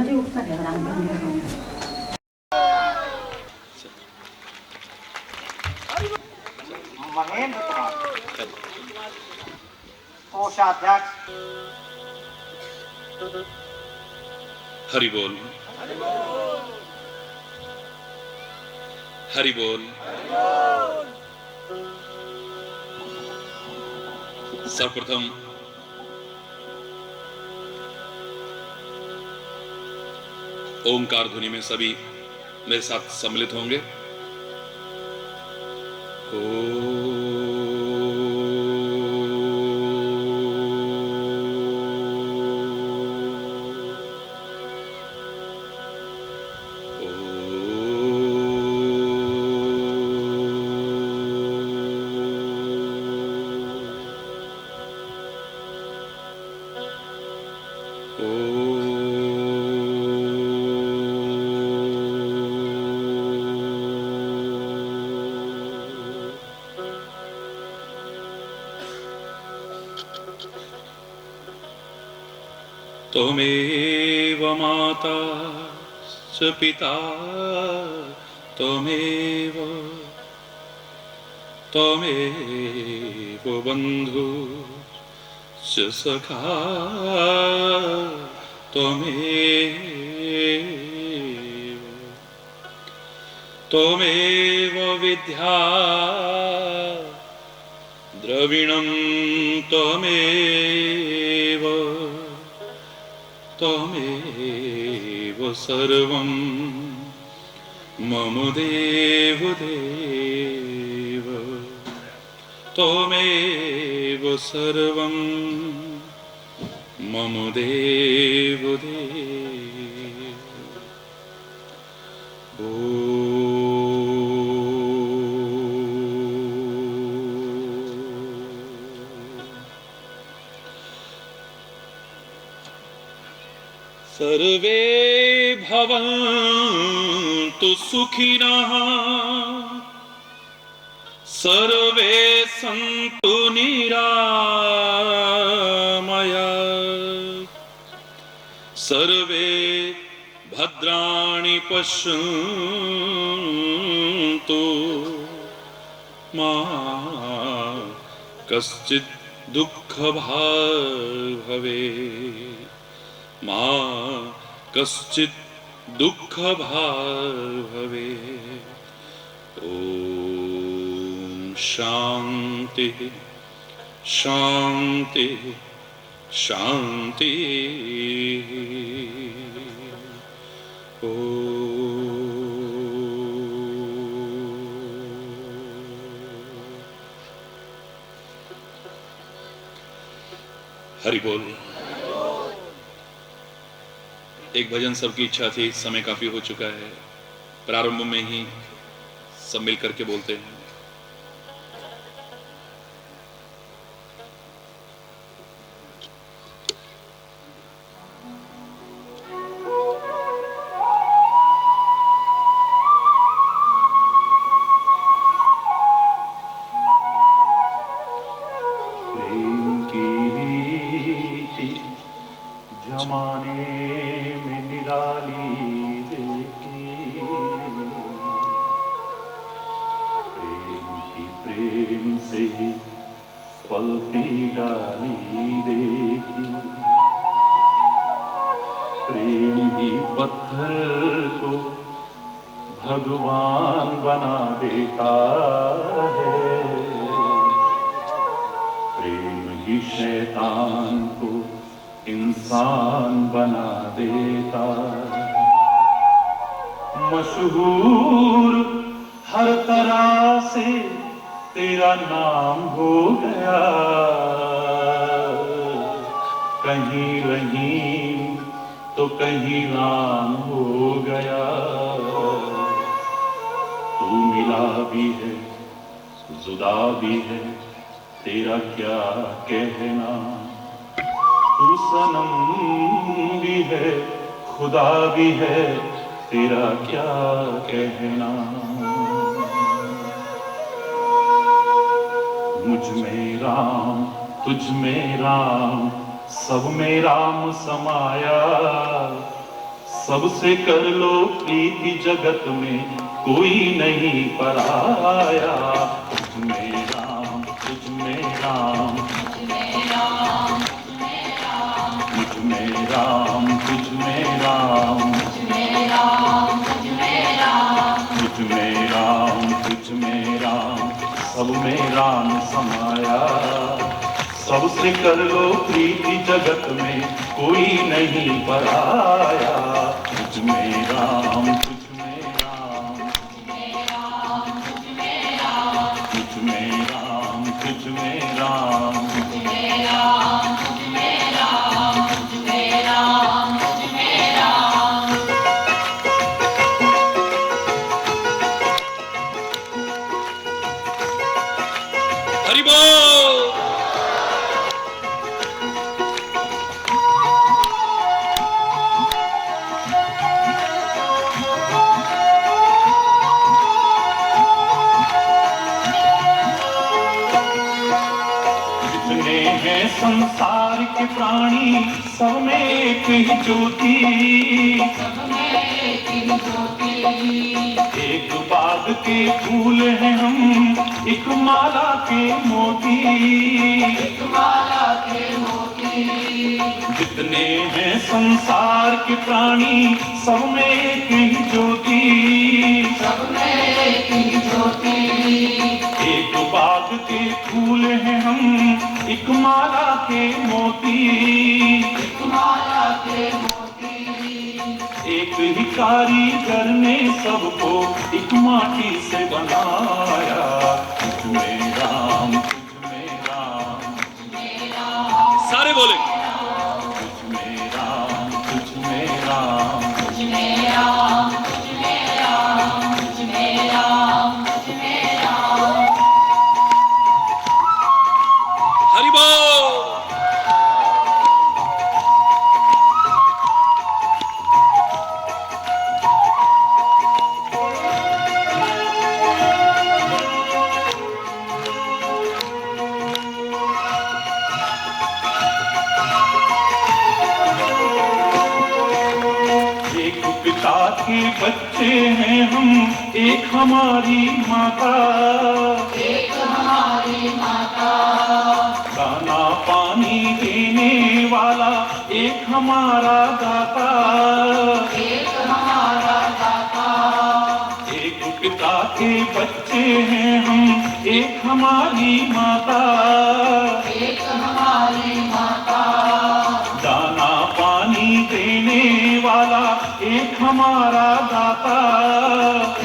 छाती उठता है राम महेंद्र कुमार कोषाध्यक्ष। हरि बोल, हरि बोल। सर्वप्रथम ओंकार ध्वनि में सभी मेरे साथ सम्मिलित होंगे। त्वमेव माता च पिता त्वमेव त्वमेव बन्धु च सखा त्वमेव विद्या द्रविणं त्वमेव त्वमेव सर्वं मम देव देव त्वमेव सर्वं मम देव देव। सर्वे भवन्तु सुखिनः सर्वे सन्तु निरामयाः सर्वे भद्राणि पश्यन्तु मा कश्चित् दुःखभाग् भवेत् मा कश्चित् दुःखभाग् भवेत्। ॐ शान्ति शान्ति शान्ति। हरि बोल। एक भजन सबकी इच्छा थी, समय काफी हो चुका है, प्रारंभ में ही सब मिल करके बोलते हैं। जमाने में निराली देखी प्रेम से ही पलती डाली देखी प्रेम ही पत्थर को भगवान बना देता है प्रेम ही शैतान को इंसान बना देता। मशहूर हर तरह से तेरा नाम हो गया कहीं रहीम तो कहीं राम हो गया तू मिला भी है जुदा भी है तेरा क्या कहना तू सनम भी है खुदा भी है तेरा क्या कहना। मुझ में राम तुझ में राम सब में राम समाया सबसे कर लो प्रीति जगत में कोई नहीं पराया। तुझ में राम तुझ में राम तुझ में राम तुझ में राम तुझ में राम तुझ में राम तुझ में राम सब में राम समाया। सबसे कर लो प्रीति जगत में कोई नहीं पराया। तुझ में राम तुझ में राम तुझ में राम तुझ में राम तुझ में राम तुझ में राम तुझ में राम तुझ में राम तुझ में राम तुझ में राम। हरि बोल। संसार के प्राणी सब में एक ही ज्योति, एक बाग के फूल हैं हम, एक माला के मोती, एक माला के मोती। जितने हैं संसार के प्राणी सब में एक ही ज्योति, सब में एक ही ज्योति। एक बाग के फूल हैं हम, एक माला के मोती, एक माला के मोती। एक ही कारीगर ने सबको एक माटी से बनाया। तुझ में राम तुझ में राम तुझ में राम सारे बोले। तुझ में राम तुझ में राम तुझ में राम तुझ में राम तुझ में राम तुझ में राम। हरि बोल। एक पिता के बच्चे हैं हम, एक हमारी माता, एक हमारी माता। दाना पानी देने वाला एक हमारा दाता, एक हमारा दाता। एक पिता के बच्चे हैं हम, एक हमारी माता, एक हमारी माता। दाना पानी देने वाला एक हमारा दाता,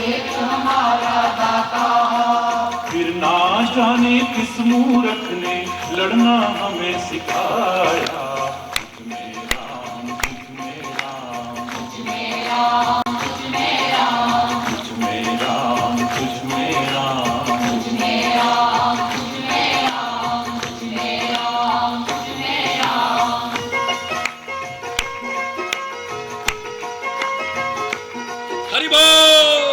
एक हमारा दाता। फिर ना जाने किस मूर्ख ने लड़ना हमें सिखाया। तुझ में राम तुझ में राम तुझ में राम तुझ में राम तुझ में राम तुझ में राम तुझ में राम तुझ में राम तुझ में राम तुझ में राम। हरि बोल।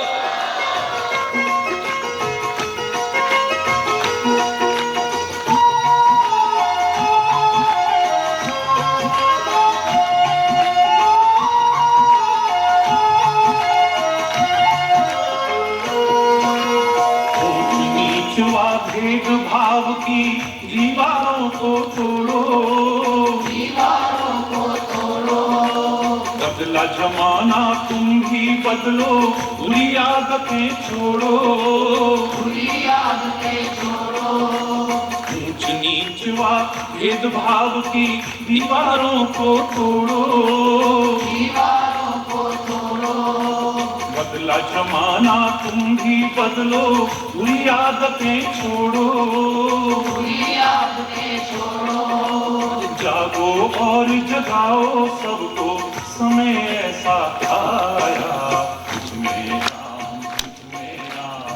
भेदभाव की दीवारों को तोड़ो, दीवारों को तोड़ो। बदला जमाना तुम भी बदलो, बुरी आदतें छोड़ो, बुरी आदतें छोड़ो। ऊंच नीच व भेदभाव की दीवारों को तोड़ो, दीवारों को तोड़ो। बदला जमाना तुम भी बदलो, बुरी आदतें छोड़ो, बुरी आदतें छोड़ो। जागो और जगाओ सबको, समय ऐसा आया। तुझ में राम तुझ में राम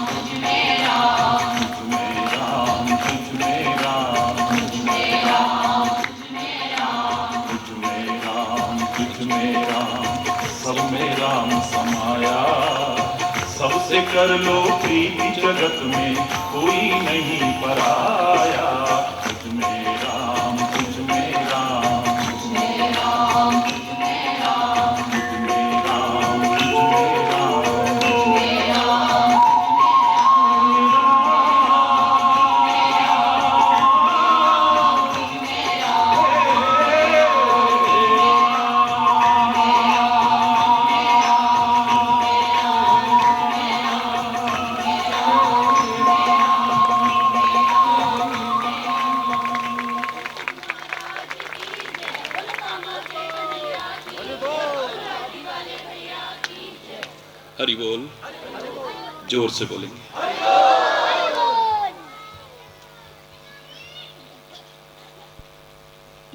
तुझ में राम तुझ में राम तुझ में राम तुझ में राम तुझ में राम तुझ में राम तुझ में राम तुझ में राम सब में राम समाया। सबसे कर लो प्रीति जगत में कोई नहीं पराया। तुझ में राम तुझ में राम तुझ में राम तुझ में हरि बोल, जोर से बोलेंगे।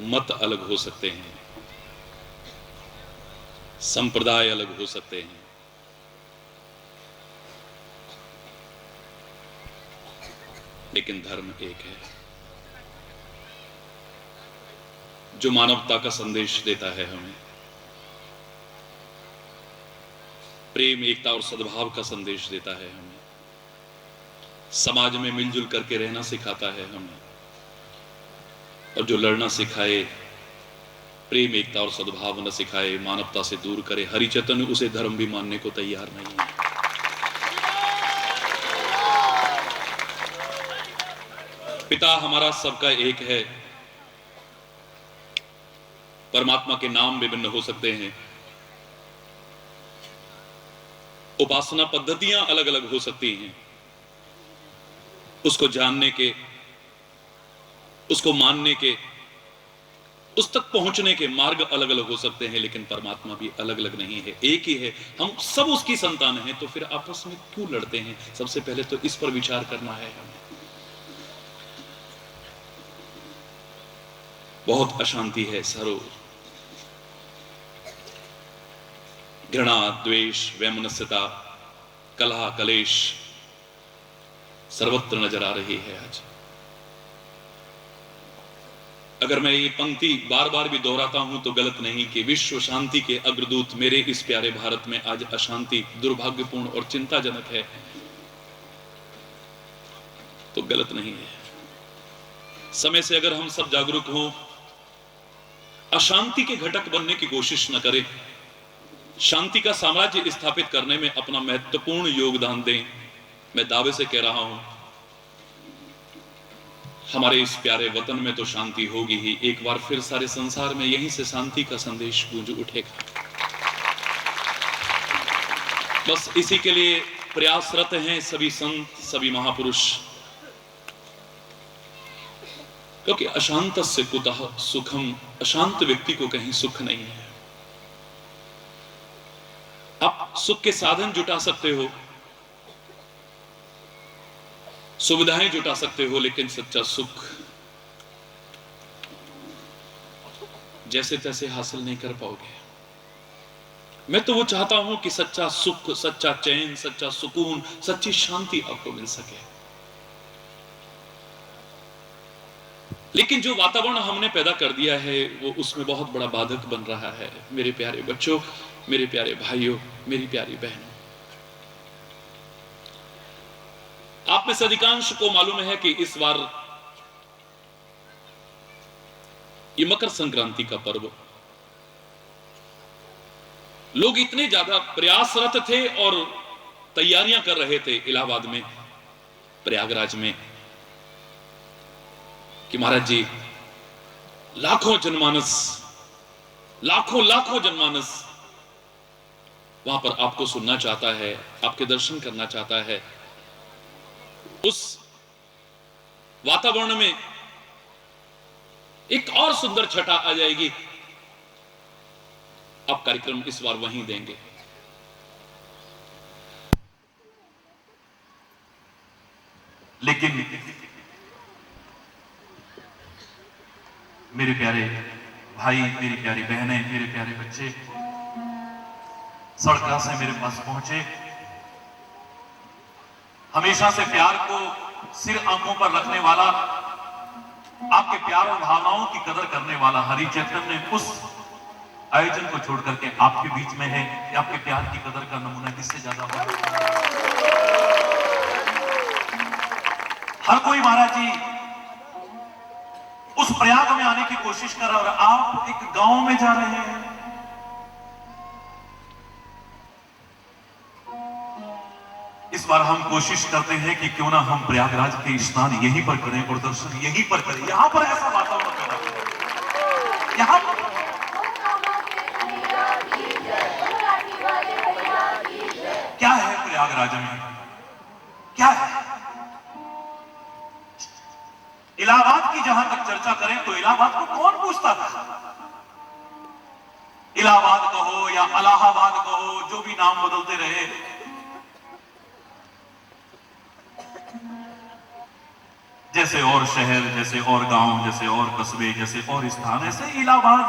मत अलग हो सकते हैं, संप्रदाय अलग हो सकते हैं, लेकिन धर्म एक है जो मानवता का संदेश देता है हमें, प्रेम, एकता और सद्भाव का संदेश देता है हमें, समाज में मिलजुल करके रहना सिखाता है हमें, और जो लड़ना सिखाए, प्रेम, एकता और सद्भाव न सिखाए, मानवता से दूर करे, हरि चैतन्य उसे धर्म भी मानने को तैयार नहीं है। पिता हमारा सबका एक है, परमात्मा के नाम विभिन्न हो सकते हैं, उपासना पद्धतियां अलग अलग हो सकती हैं, उसको जानने के, उसको मानने के, उस तक पहुंचने के मार्ग अलग अलग हो सकते हैं, लेकिन परमात्मा भी अलग अलग नहीं है, एक ही है। हम सब उसकी संतान हैं, तो फिर आपस में क्यों लड़ते हैं? सबसे पहले तो इस पर विचार करना है हमें। बहुत अशांति है, सरो घृणा, द्वेष, वैमनस्यता, कलह, कलेश सर्वत्र नजर आ रही है आज। अगर मैं ये पंक्ति बार बार भी दोहराता हूं तो गलत नहीं कि विश्व शांति के अग्रदूत मेरे इस प्यारे भारत में आज अशांति दुर्भाग्यपूर्ण और चिंताजनक है, तो गलत नहीं है। समय से अगर हम सब जागरूक हों, अशांति के घटक बनने की कोशिश न करें, शांति का साम्राज्य स्थापित करने में अपना महत्वपूर्ण योगदान दें, मैं दावे से कह रहा हूं हमारे इस प्यारे वतन में तो शांति होगी ही, एक बार फिर सारे संसार में यहीं से शांति का संदेश गूंज उठेगा। बस इसी के लिए प्रयासरत हैं सभी संत, सभी महापुरुष, क्योंकि अशांत से कुतः सुखम, अशांत व्यक्ति को कहीं सुख नहीं है। आप सुख के साधन जुटा सकते हो, सुविधाएं जुटा सकते हो, लेकिन सच्चा सुख जैसे तैसे हासिल नहीं कर पाओगे। मैं तो वो चाहता हूं कि सच्चा सुख, सच्चा चैन, सच्चा सुकून, सच्ची शांति आपको मिल सके। लेकिन जो वातावरण हमने पैदा कर दिया है वो उसमें बहुत बड़ा बाधक बन रहा है। मेरे प्यारे बच्चों, मेरे प्यारे भाइयों, मेरी प्यारी बहनों, आप में से अधिकांश को मालूम है कि इस बार ये मकर संक्रांति का पर्व, लोग इतने ज्यादा प्रयासरत थे और तैयारियां कर रहे थे इलाहाबाद में, प्रयागराज में, कि महाराज जी लाखों जनमानस, लाखों लाखों जनमानस वहां पर आपको सुनना चाहता है, आपके दर्शन करना चाहता है। उस वातावरण में एक और सुंदर छटा आ जाएगी। आप कार्यक्रम इस बार वहीं देंगे। लेकिन मेरे प्यारे भाई, मेरी प्यारी बहनें, मेरे प्यारे बच्चे सड़क से मेरे पास पहुंचे, हमेशा से प्यार को सिर आंखों पर रखने वाला, आपके प्यार और भावनाओं की कदर करने वाला हरि चैतन्य उस आयोजन को छोड़ करके आपके बीच में है कि आपके प्यार की कदर का नमूना किससे ज्यादा हो। हर कोई महाराज जी उस प्रयाग में आने की कोशिश कर रहा है और आप एक गांव में जा रहे हैं। इस बार हम कोशिश करते हैं कि क्यों ना हम प्रयागराज के स्नान यहीं पर करें और दर्शन यहीं पर करें। यहां पर ऐसा वातावरण पैदा करें। यहां पर क्या है प्रयागराज में, क्या है? इलाहाबाद की जहां तक चर्चा करें तो इलाहाबाद को कौन पूछता था? इलाहाबाद कहो या अलाहाबाद कहो, जो भी नाम बदलते रहे, जैसे और शहर, जैसे और गांव, जैसे और कस्बे, जैसे और स्थान, ऐसे इलाहाबाद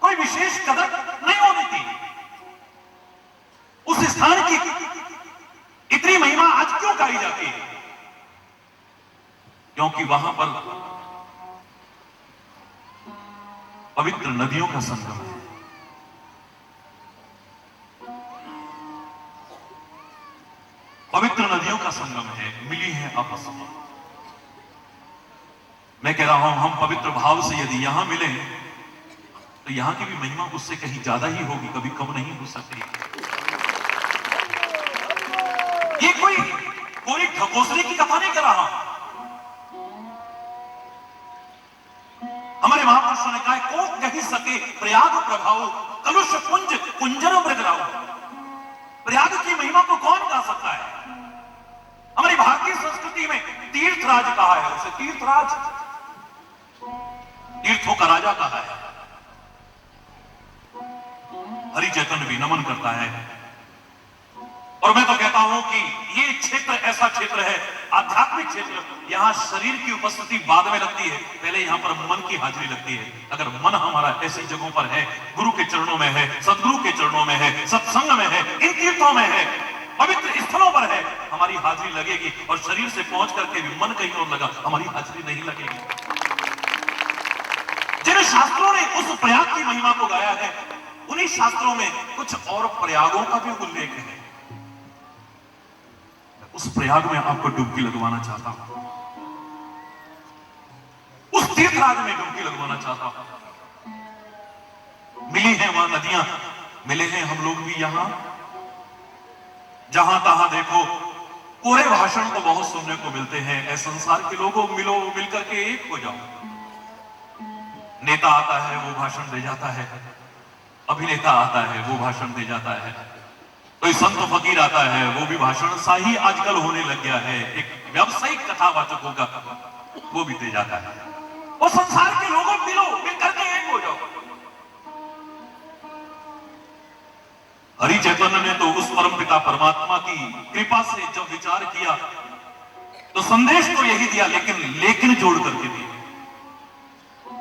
कोई विशेष कदर नहीं होती थी। उस स्थान की इतनी महिमा आज क्यों गाई जाती है? क्योंकि वहां पर पवित्र नदियों का संगम है। पवित्र नदियों का संगम है, मिली है आपस में। मैं कह रहा हूं, हम पवित्र भाव से यदि यहां मिले तो यहां की भी महिमा उससे कहीं ज्यादा ही होगी, कभी कम नहीं हो सकती। ये कोई पूरी ढकोसले की कथा नहीं कर रहा हूं। हमारे महापुरुषों ने कहा, को कही सके प्रयाग प्रभाव, कलुष कुंज कुंजर मृगराव। प्रयाग की महिमा को कौन गा सकता है? हमारी भारतीय संस्कृति में तीर्थराज कहा है उसे, तीर्थराज, तीर्थों का राजा कहा है। हरि चैतन्य भी नमन करता है। और मैं तो कहता हूं कि ये क्षेत्र ऐसा क्षेत्र है, आध्यात्मिक क्षेत्र, यहां शरीर की उपस्थिति बाद में लगती है, पहले यहां पर मन की हाजिरी लगती है। अगर मन हमारा ऐसी जगहों पर है, गुरु के चरणों में है, सदगुरु के चरणों में है, सत्संग में है, इन तीर्थों में है, पवित्र स्थलों पर है, हमारी हाजिरी लगेगी। और शरीर से पहुंच करके भी मन कहीं और लगा, हमारी हाजिरी नहीं लगेगी। जिन शास्त्रों ने उस प्रयाग की महिमा को गाया है, उन्हीं शास्त्रों में कुछ और प्रयागों का भी उल्लेख है। उस प्रयाग में आपको डुबकी लगवाना चाहता हूं, उस तीर्थराज में डुबकी लगवाना चाहता हूं। मिली हैं वहां नदियां, मिले हैं हम लोग भी यहां। जहां तहां देखो पूरे भाषण तो बहुत सुनने को मिलते हैं, ऐ संसार के लोगों मिलो, मिलकर के एक हो जाओ। नेता आता है, वो भाषण दे जाता है, अभिनेता आता है, वो भाषण दे जाता है, कोई संत फकीर आता है, वो भी भाषण सा ही आजकल होने लग गया है। एक व्यावसायिक कथावाचकों का वो भी दे जाता है। वो संसार के लोगों मिलो, मिलकर के एक हो जाओ। हरि चैतन्य ने तो उस परमपिता परमात्मा की कृपा से जब विचार किया तो संदेश तो यही दिया, लेकिन जोड़ करके दिया।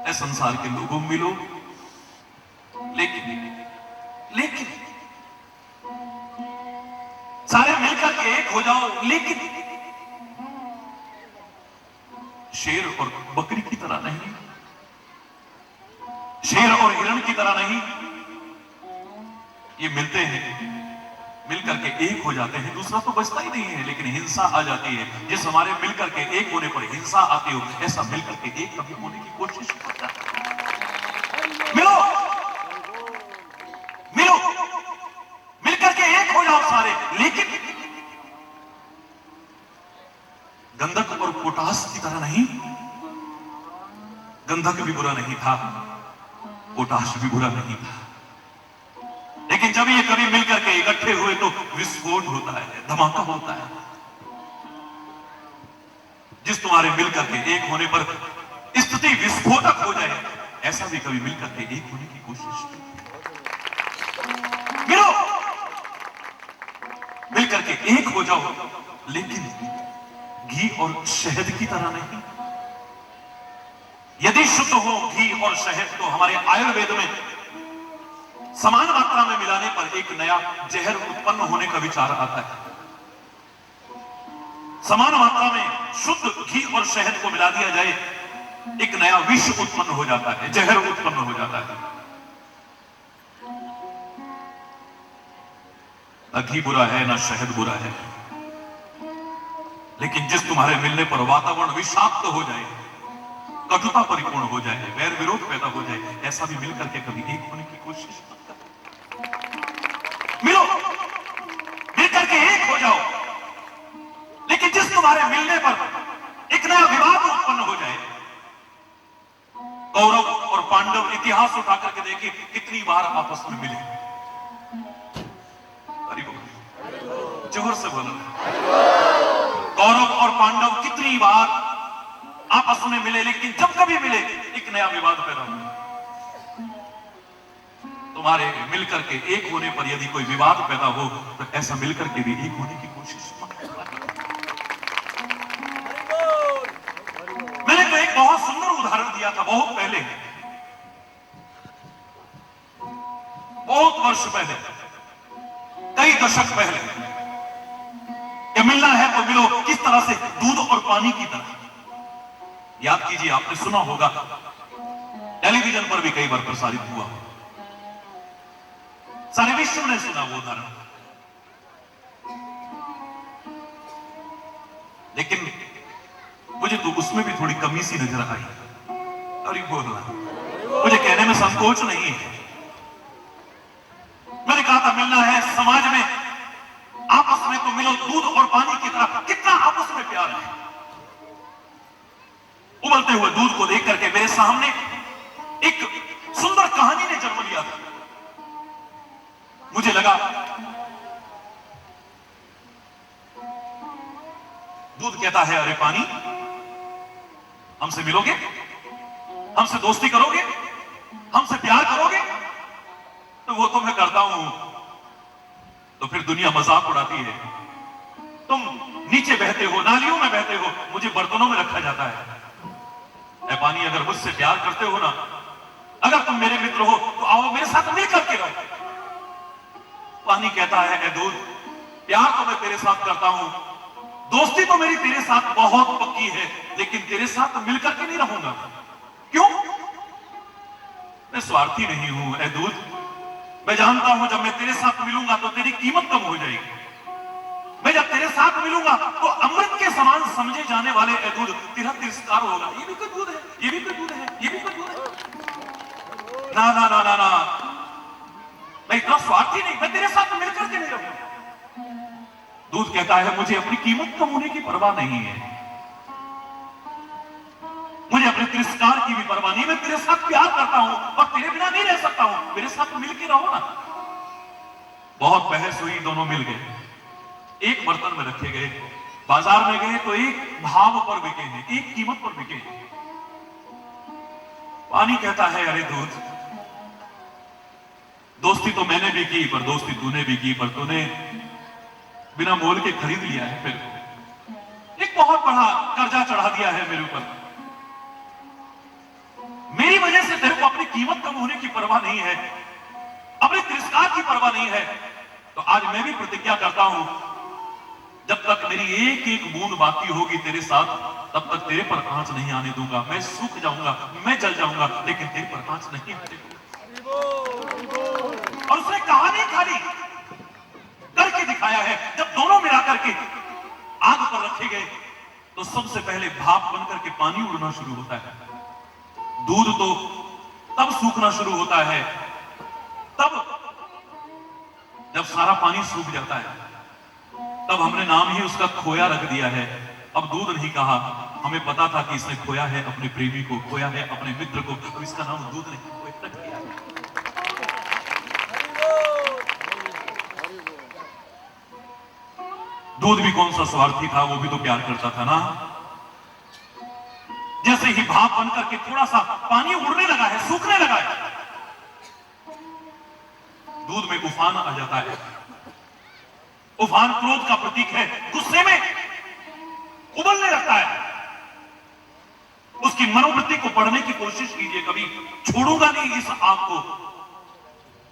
ऐ संसार के लोगों मिलो, लेकिन सारे मिलकर के एक हो जाओ, लेकिन शेर और बकरी की तरह नहीं, शेर और हिरण की तरह नहीं। ये मिलते हैं, मिलकर के एक हो जाते हैं, दूसरा तो बचता ही नहीं है, लेकिन हिंसा आ जाती है। जिस हमारे मिलकर के एक होने पर हिंसा आती हो, ऐसा मिलकर के एक कभी होने की कोशिश करता है। मिलो, मिलो, मिलकर के एक हो जाओ सारे। लेकिन गंधक और पोटास की तरह नहीं। गंधक भी बुरा नहीं था, पोटास भी बुरा नहीं था, लेकिन जब ये कभी मिलकर के इकट्ठे हुए तो विस्फोट होता है, धमाका होता है। जिस तुम्हारे मिलकर के एक होने पर स्थिति विस्फोटक हो जाए, ऐसा भी कभी मिलकर के एक होने की कोशिश की। मिलो, मिलकर के एक हो जाओ, लेकिन घी और शहद की तरह नहीं। यदि शुद्ध हो घी और शहद तो हमारे आयुर्वेद में समान मात्रा में मिलाने पर एक नया जहर उत्पन्न होने का विचार आता है। समान मात्रा में शुद्ध घी और शहद को मिला दिया जाए, एक नया विष उत्पन्न हो जाता है, जहर उत्पन्न हो जाता है। न घी बुरा है, न शहद बुरा है, लेकिन जिस तुम्हारे मिलने पर वातावरण विषाक्त हो जाए, कटुता परिपूर्ण हो जाए, वैर विरोध पैदा हो जाए, ऐसा भी मिलकर के कभी एक होने की कोशिश मत करो। मिलो, मिलकर के एक हो जाओ, लेकिन जिस तुम्हारे मिलने पर एक नया विवाद उत्पन्न हो जाए। कौरव और पांडव इतिहास उठा करके देखिए, कितनी बार आपस में मिले। जोर से बोलो, कौरव और पांडव कितनी बार आपस में मिले, लेकिन जब कभी मिले एक नया विवाद पैदा हुआ। तुम्हारे मिलकर के एक होने पर यदि कोई विवाद पैदा हो तो ऐसा मिलकर के भी एक होने की कोशिश मत करो। था बहुत पहले, बहुत वर्ष पहले, कई दशक पहले, कि मिलना है तो मिलो किस तरह से, दूध और पानी की तरह। याद कीजिए, आपने सुना होगा, टेलीविजन पर भी कई बार प्रसारित हुआ, सारे विश्व ने सुना वो उदाहरण। लेकिन मुझे तो उसमें भी थोड़ी कमी सी नजर आई। अरे बोलना, मुझे कहने में संकोच नहीं है। मैंने कहा था मिलना है समाज में, आपस में तो मिलो दूध और पानी की तरह। कितना आपस में प्यार है। उबलते हुए दूध को देख करके मेरे सामने एक सुंदर कहानी ने जन्म लिया था। मुझे लगा दूध कहता है, अरे पानी, हमसे मिलोगे, हमसे दोस्ती करोगे, हमसे प्यार करोगे? तो वो तो मैं करता हूं। तो फिर दुनिया मजाक उड़ाती है, तुम नीचे बहते हो, नालियों में बहते हो, मुझे बर्तनों में रखा जाता है। ऐ पानी, अगर मुझसे प्यार करते हो ना, अगर तुम मेरे मित्र हो तो आओ मेरे साथ मिलकर के रहो। पानी कहता है, ऐ दूध, प्यार तो मैं तेरे साथ करता हूं, दोस्ती तो मेरी तेरे साथ बहुत पक्की है, लेकिन तेरे साथ मिलकर के नहीं रहूंगा। क्यों? मैं स्वार्थी नहीं हूं ऐ दूध। मैं जानता हूं जब मैं तेरे साथ मिलूंगा तो तेरी कीमत कम हो जाएगी। मैं जब तेरे साथ मिलूंगा तो अमृत के समान समझे जाने वाले ऐ दूध तेरा तिरस्कार होगा। ये भी कोई दूध है, ये भी कोई दूध है, ये भी कोई दूध है। ना ना ना ना ना, मैं इतना स्वार्थी नहीं, मैं तेरे साथ मिलकर के नहीं रहूंगा। दूध कहता है, मुझे अपनी कीमत कम होने की परवाह नहीं है, मुझे अपने तिरस्कार की भी परवाह नहीं। मैं तेरे साथ प्यार करता हूं और तेरे बिना नहीं रह सकता हूं, मेरे साथ मिलके रहो ना। बहुत बहस हुई, दोनों मिल गए, एक बर्तन में रखे गए, बाजार में गए तो एक भाव पर बिके हैं, एक कीमत पर बिके हैं। पानी कहता है, अरे दूध, दोस्ती तो मैंने भी की, पर दोस्ती तूने भी की, पर तूने बिना मोल के खरीद लिया है मेरे को। एक बहुत बड़ा कर्जा चढ़ा दिया है मेरे ऊपर। मेरी वजह से तेरे को अपनी कीमत कम होने की परवाह नहीं है, अपने तिरस्कार की परवाह नहीं है। तो आज मैं भी प्रतिज्ञा करता हूं, जब तक मेरी एक एक बूंद बाकी होगी तेरे साथ, तब तक तेरे पर आंच नहीं आने दूंगा। मैं सूख जाऊंगा, मैं जल जाऊंगा, लेकिन तेरे पर आंच नहीं आने दूंगा। और उसने कहानी खाली करके दिखाया है। जब दोनों मिला करके आग पर रखे गए तो सबसे पहले भाप बनकर के पानी उड़ना शुरू होता है। दूध तो तब सूखना शुरू होता है तब जब सारा पानी सूख जाता है। तब हमने नाम ही उसका खोया रख दिया है। अब दूध नहीं कहा, हमें पता था कि इसने खोया है अपने प्रेमी को, खोया है अपने मित्र को, अब इसका नाम दूध नहीं खोया रख दिया है। दूध भी कौन सा स्वार्थी था, वो भी तो प्यार करता था ना। जैसे ही भाप बनकर के थोड़ा सा पानी उड़ने लगा है, सूखने लगा है, दूध में उफान आ जाता है। उफान क्रोध का प्रतीक है, गुस्से में उबलने लगता है। उसकी मनोवृत्ति को पढ़ने की कोशिश कीजिए, कभी छोड़ूंगा नहीं इस आग को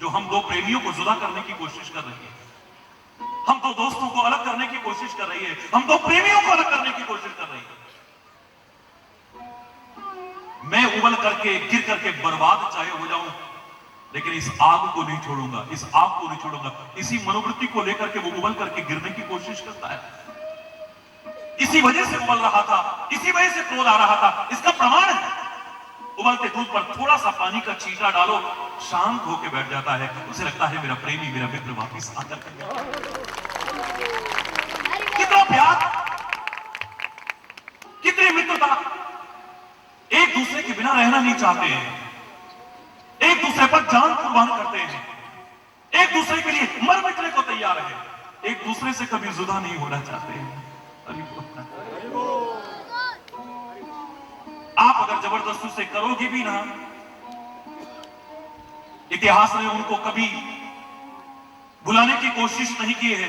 जो हम दो प्रेमियों को जुदा करने की कोशिश कर रही है, हम दो दोस्तों को अलग करने की कोशिश कर रही है, हम दो प्रेमियों को अलग करने की कोशिश कर रही है। मैं उबल करके गिर करके बर्बाद चाहे हो जाऊं, लेकिन इस आग को नहीं छोड़ूंगा, इस आग को नहीं छोड़ूंगा। इसी मनोवृत्ति को लेकर के वो उबल करके गिरने की कोशिश करता है। इसी वजह से उबल रहा था, इसी वजह से क्रोध आ रहा था। इसका प्रमाण है, उबलते दूध पर थोड़ा सा पानी का छींटा डालो, शांत होकर बैठ जाता है। उसे लगता है मेरा प्रेमी, मेरा मित्र वापिस आकर के। कितना प्यार, कितनी मित्रता। एक दूसरे के बिना रहना नहीं चाहते हैं, एक दूसरे पर जान कुर्बान करते हैं, एक दूसरे के लिए मर मिटने को तैयार है, एक दूसरे से कभी जुदा नहीं होना चाहते हैं। आप अगर जबरदस्ती से करोगे भी ना, इतिहास ने उनको कभी भुलाने की कोशिश नहीं की है।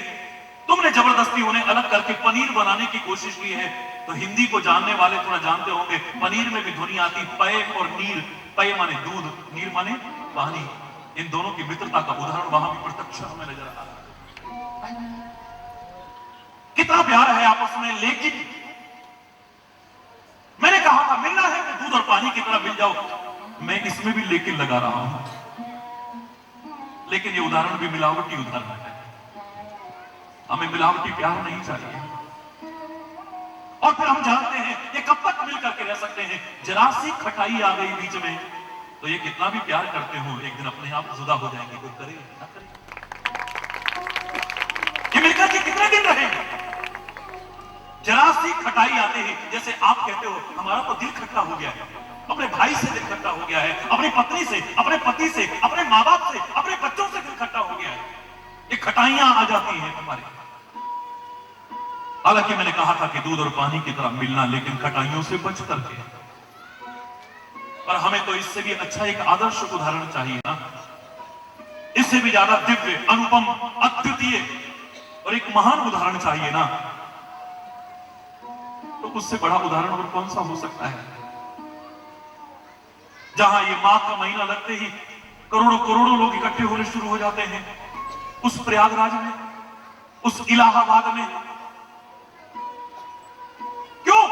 तुमने जबरदस्ती उन्हें अलग करके पनीर बनाने की कोशिश की है। तो हिंदी को जानने वाले थोड़ा जानते होंगे, पनीर में भी ध्वनि आती पय और नीर। पय माने दूध, नीर माने पानी। इन दोनों की मित्रता का उदाहरण वहां भी प्रत्यक्ष हमें नजर आ रहा है। कितना प्यार है आपस में। लेकिन मैंने कहा था मिलना है तो दूध और पानी की तरह मिल जाओ। मैं इसमें भी लेकिन लगा रहा हूं, लेकिन ये उदाहरण भी मिलावटी उदाहरण है। हमें मिलावटी प्यार नहीं चाहिए। और फिर हम जानते हैं ये कब तक मिल करके रह सकते हैं। जरा सी खटाई आ गई बीच में तो ये कितना भी प्यार करते हो एक दिन अपने आप जुदा हो जाएंगे। कोई करे ना करे, ये मिलकर के कितने दिन रहेंगे। जरा सी खटाई आते ही, जैसे आप कहते हो हमारा तो दिल खट्टा हो गया है, अपने भाई से दिल खट्टा हो गया है, अपनी पत्नी से, अपने पति से, अपने माँ बाप से, अपने बच्चों से दिल खट्टा हो गया है। ये खटाइयां आ जाती हैं हमारे। हालांकि मैंने कहा था कि दूध और पानी की तरह मिलना, लेकिन खटाइयों से बच करके। पर हमें तो इससे भी अच्छा एक आदर्श उदाहरण चाहिए ना, इससे भी ज्यादा दिव्य, अनुपम, अद्वितीय और एक महान उदाहरण चाहिए ना। तो उससे बड़ा उदाहरण और कौन सा हो सकता है, जहां ये माघ का महीना लगते ही करोड़ों करोड़ों लोग इकट्ठे होने शुरू हो जाते हैं उस प्रयागराज में, उस इलाहाबाद में। क्यों?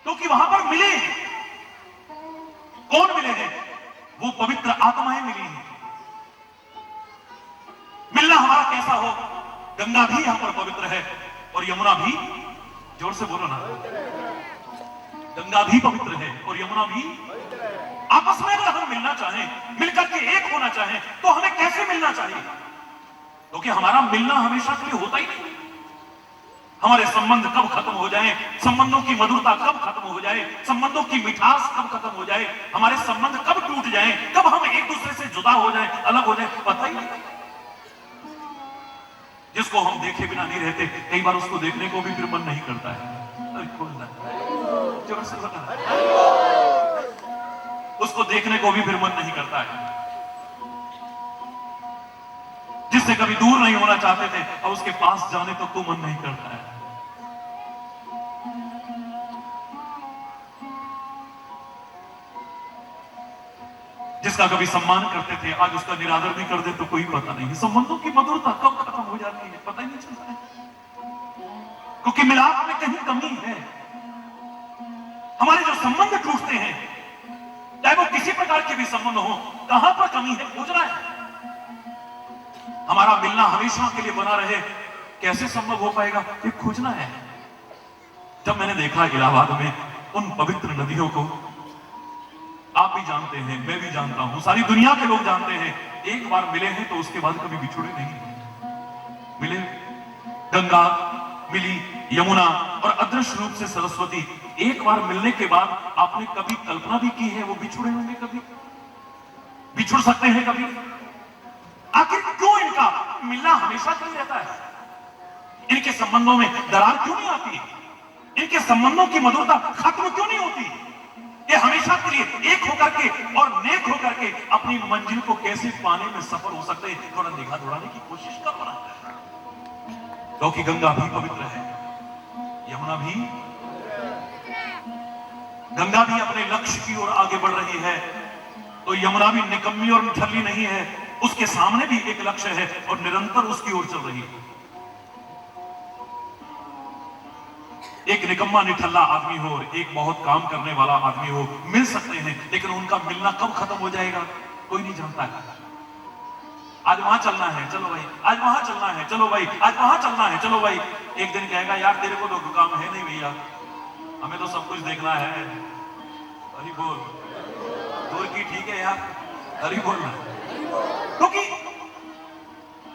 क्योंकि वहां पर मिले हैं। कौन मिले हैं? वो पवित्र आत्माएं मिली हैं। मिलना हमारा कैसा हो, गंगा भी यहां पर पवित्र है और यमुना भी, जोर से बोलो ना, गंगा भी पवित्र है और यमुना भी। आपस में अगर हम मिलना चाहें, मिलकर के एक होना चाहें, तो हमें कैसे मिलना चाहिए? क्योंकि हमारा मिलना हमेशा के लिए होता ही नहीं। हमारे संबंध कब खत्म हो जाए, संबंधों की मधुरता कब खत्म हो जाए, संबंधों की मिठास कब खत्म हो जाए, हमारे संबंध कब टूट जाए, कब हम एक दूसरे से जुदा हो जाए, अलग हो जाए, पता ही नहीं। जिसको हम देखे बिना नहीं रहते, कई बार उसको देखने को भी फिर मन नहीं करता है। जोर से बता, उसको देखने को भी फिर मन नहीं करता है। जिससे कभी दूर नहीं होना चाहते थे, और उसके पास जाने तक तो मन नहीं करता है। जिसका कभी सम्मान करते थे, आज उसका निरादर भी कर दे तो कोई पता नहीं। संबंधों की मधुरता कब खत्म हो जाती है, पता ही नहीं चलता है। क्योंकि मिलाप में कहीं कमी है। हमारे जो संबंध टूटते हैं, चाहे वो किसी प्रकार के भी संबंध हो, कहां पर कमी है खोजना है। हमारा मिलना हमेशा के लिए बना रहे, कैसे संभव हो पाएगा, ये खोजना है। जब मैंने देखा इलाहाबाद में उन पवित्र नदियों को, आप भी जानते हैं, मैं भी जानता हूं, सारी दुनिया के लोग जानते हैं, एक बार मिले हैं तो उसके बाद कभी बिछुड़े नहीं। मिले, गंगा मिली, यमुना और अदृश्य रूप से सरस्वती। एक बार मिलने के बाद आपने कभी कल्पना भी की है वो बिछुड़े होंगे, कभी बिछुड़ सकते हैं कभी? आखिर क्यों इनका मिलना हमेशा क्यों रहता है? इनके संबंधों में दरार क्यों नहीं आती? इनके संबंधों की मधुरता खत्म क्यों नहीं होती? ये हमेशा के लिए एक होकर के और नेक होकर के अपनी मंजिल को कैसे पाने में सफल हो सकते हैं, थोड़ा निगाह दौड़ाने की कोशिश कर रहा है। क्योंकि गंगा भी पवित्र है, यमुना भी, गंगा भी अपने लक्ष्य की ओर आगे बढ़ रही है, तो यमुना भी निकम्मी और निठल्ली नहीं है। उसके सामने भी एक लक्ष्य है और निरंतर उसकी ओर चल रही है। एक निकम्मा निठल्ला आदमी हो और एक बहुत काम करने वाला आदमी हो, मिल सकते हैं, लेकिन उनका मिलना कब खत्म हो जाएगा कोई नहीं जानता है। आज वहां चलना है, चलो भाई, आज वहां चलना है, चलो भाई, आज वहां चलना है, चलो भाई। एक दिन कहेगा यार तेरे को तो काम है नहीं भैया, हमें तो सब कुछ देखना है। हरि बोल, दूर की ठीक है यार, हरि बोलना। क्योंकि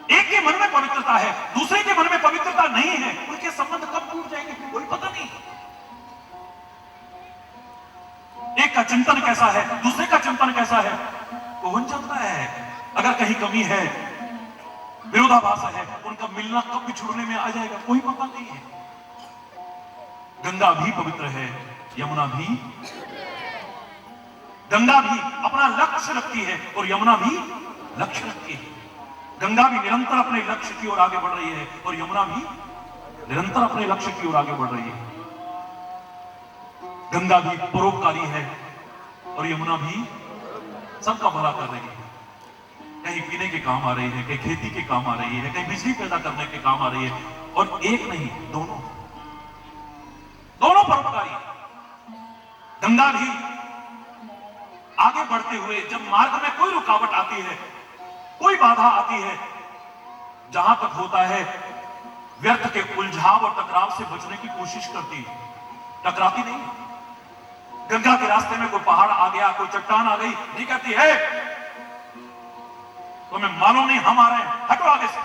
एक के मन में पवित्रता है, दूसरे के मन में पवित्रता नहीं है, उनके संबंध कब टूट जाएंगे कोई पता नहीं। एक का चिंतन कैसा है, दूसरे का चिंतन कैसा है, कौन जानता है? अगर कहीं कमी है, विरोधाभास है, उनका मिलना कब बिछुड़ने में आ जाएगा कोई पता नहीं है। गंगा भी पवित्र है, यमुना भी, गंगा भी अपना लक्ष्य रखती है और यमुना भी लक्ष्य रखती है। गंगा भी निरंतर अपने लक्ष्य की ओर आगे बढ़ रही है और यमुना भी निरंतर अपने लक्ष्य की ओर आगे बढ़ रही है। गंगा भी परोपकारी है और यमुना भी सबका भला कर रही है। कहीं पीने के काम आ रही है, कहीं खेती के काम आ रही है, कहीं बिजली पैदा करने के काम आ रही है। और एक नहीं, दोनों परोपकारी। गंगा भी आगे बढ़ते हुए जब मार्ग में कोई रुकावट आती है, कोई बाधा आती है, जहां तक होता है व्यर्थ के उलझाव और टकराव से बचने की कोशिश करती है, टकराती नहीं। गंगा के रास्ते में कोई पहाड़ आ गया, कोई चट्टान आ गई, नहीं कहती है तुम्हें मालूम नहीं हम आ रहे हैं, हटो आगे से।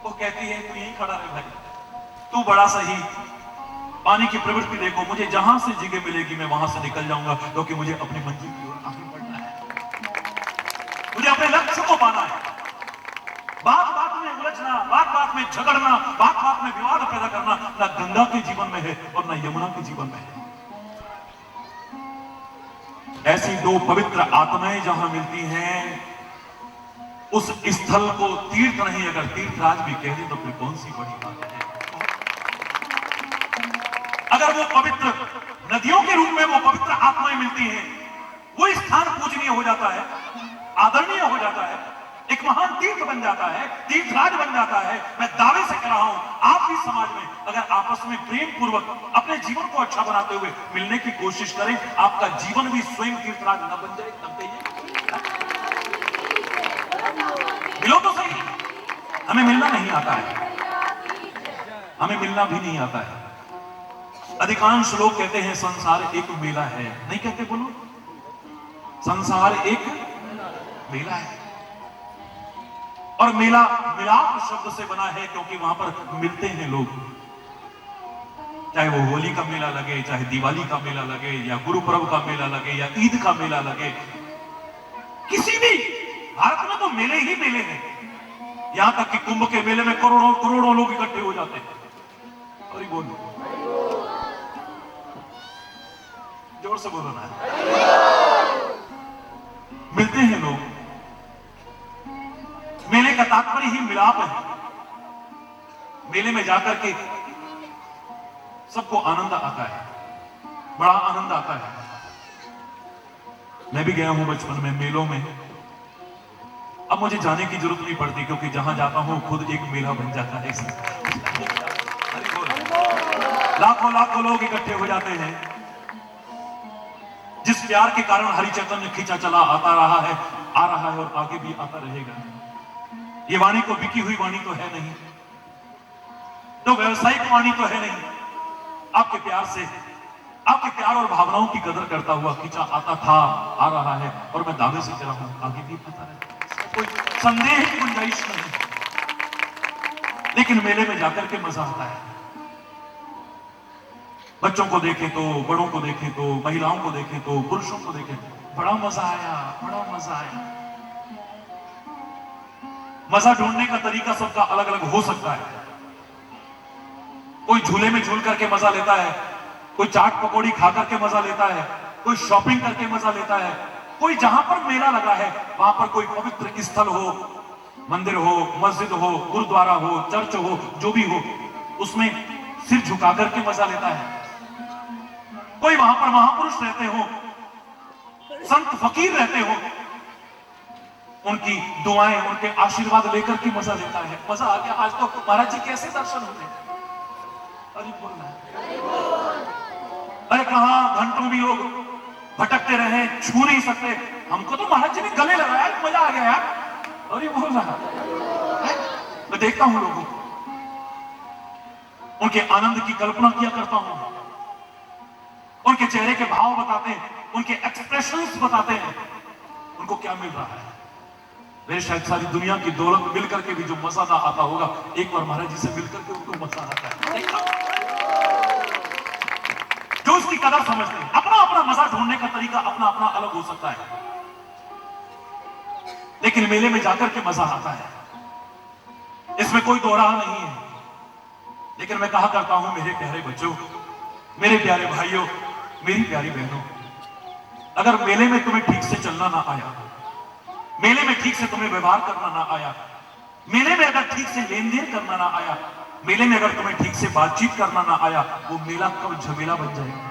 वो कहती है तू यहीं खड़ा रहे भाई, तू बड़ा सही, पानी की प्रवृत्ति देखो, मुझे जहां से जगह मिलेगी मैं वहां से निकल जाऊंगा, क्योंकि मुझे अपनी मंजिल की ओर आगे बढ़ना है, मुझे अपने लक्ष्य को पाना है। बात बात में उलझना, बात बात में झगड़ना, बात बात में विवाद पैदा करना ना गंगा के जीवन में है और ना यमुना के जीवन में है। ऐसी दो पवित्र आत्माएं जहां मिलती हैं, उस स्थल को तीर्थ नहीं, अगर तीर्थराज भी कह दे तो फिर कौन सी बड़ी बात है। अगर वो पवित्र नदियों के रूप में वो पवित्र आत्माएं मिलती हैं, वो स्थान पूजनीय हो जाता है, आदरणीय हो जाता है, एक महान तीर्थ बन जाता है, तीर्थराज बन जाता है। मैं दावे से कह रहा हूं, आप भी समाज में अगर आपस में प्रेम पूर्वक अपने जीवन को अच्छा बनाते हुए मिलने की कोशिश करें, आपका जीवन भी स्वयं तीर्थराज न बन जाए। तब मिलो तो सही। हमें मिलना नहीं आता है, हमें मिलना भी नहीं आता है। अधिकांश लोग कहते हैं संसार एक मेला है, नहीं कहते? बोलो, संसार एक मेला है। और मेला मिलाप शब्द से बना है, क्योंकि वहां पर मिलते हैं लोग। चाहे वो होली का मेला लगे, चाहे दिवाली का मेला लगे, या गुरु पर्व का मेला लगे, या ईद का मेला लगे, किसी भी, भारत में तो मेले ही मेले हैं। यहां तक कि कुंभ के मेले में करोड़ों करोड़ों लोग इकट्ठे हो जाते हैं। और बोलो, जोर से बोलो ना। मिलते हैं लोग। मेले का तात्पर्य ही मिलाप है। मेले में जाकर के सबको आनंद आता है, बड़ा आनंद आता है। मैं भी गया हूं बचपन में मेलों में। अब मुझे जाने की जरूरत नहीं पड़ती, क्योंकि जहां जाता हूं खुद एक मेला बन जाता है। लाखों लाखों लोग इकट्ठे हो जाते हैं। जिस प्यार के कारण हरि चैतन्य खींचा चला आता रहा है, आ रहा है और आगे भी आता रहेगा। ये वाणी को बिकी हुई वाणी तो है नहीं, तो व्यवसायिक वाणी तो है नहीं। आपके प्यार से, आपके प्यार और भावनाओं की कदर करता हुआ खींचा आता था, आ रहा है, और मैं दावे से कह रहा हूं आगे भी आता रहेगा। कोई संदेह की गुंजाइश नहीं। लेकिन मेले में जाकर के मजा आता है। बच्चों को देखे तो, बड़ों को देखे तो, महिलाओं को देखे तो, पुरुषों को देखे तो बड़ा मजा आया, बड़ा मजा आया। मजा ढूंढने का तरीका सबका अलग अलग हो सकता है। कोई झूले में झूल करके मजा लेता है, कोई चाट पकौड़ी खा करके मजा लेता है, कोई शॉपिंग करके मजा लेता है, कोई जहां पर मेला लगा है वहां पर कोई पवित्र स्थल हो, मंदिर हो, मस्जिद हो, गुरुद्वारा हो, चर्च हो, जो भी हो, उसमें सिर झुका करके मजा लेता है। कोई वहां पर महापुरुष रहते हो, संत फकीर रहते हो, उनकी दुआएं, उनके आशीर्वाद लेकर के मजा लेता है। मजा आ गया। आज तो महाराज जी कैसे दर्शन होते हैं। अरे बोलना है, अरे कहां घंटों भी लोग भटकते रहे, छू नहीं सकते। हमको तो महाराज जी ने गले लगाया, मजा आ गया यार। अरे बोल रहा है। मैं देखता हूं लोगों को, उनके आनंद की कल्पना किया करता हूं, उनके चेहरे के भाव बताते हैं, उनके एक्सप्रेशंस बताते हैं, उनको क्या मिल रहा है। मेरे शायद सारी दुनिया की दौलत मिलकर के भी जो मजा ना आता होगा, एक बार महाराज जी से मिलकर के उनको मजा आता है। जो उसकी कदर समझते हैं। अपना अपना मजा ढूंढने का तरीका अपना अपना अलग हो सकता है, लेकिन मेले में जाकर के मजा आता है, इसमें कोई दो राह नहीं है। लेकिन मैं कहा करता हूं, मेरे प्यारे बच्चों, मेरे प्यारे भाइयों, मेरी प्यारी बहनों, अगर मेले में तुम्हें ठीक से चलना ना आया, मेले में ठीक से तुम्हें व्यवहार करना ना आया, मेले में अगर ठीक से लेन देन करना ना आया, मेले में अगर तुम्हें ठीक से बातचीत करना ना आया, वो मेला कब झमेला बन जाएगा।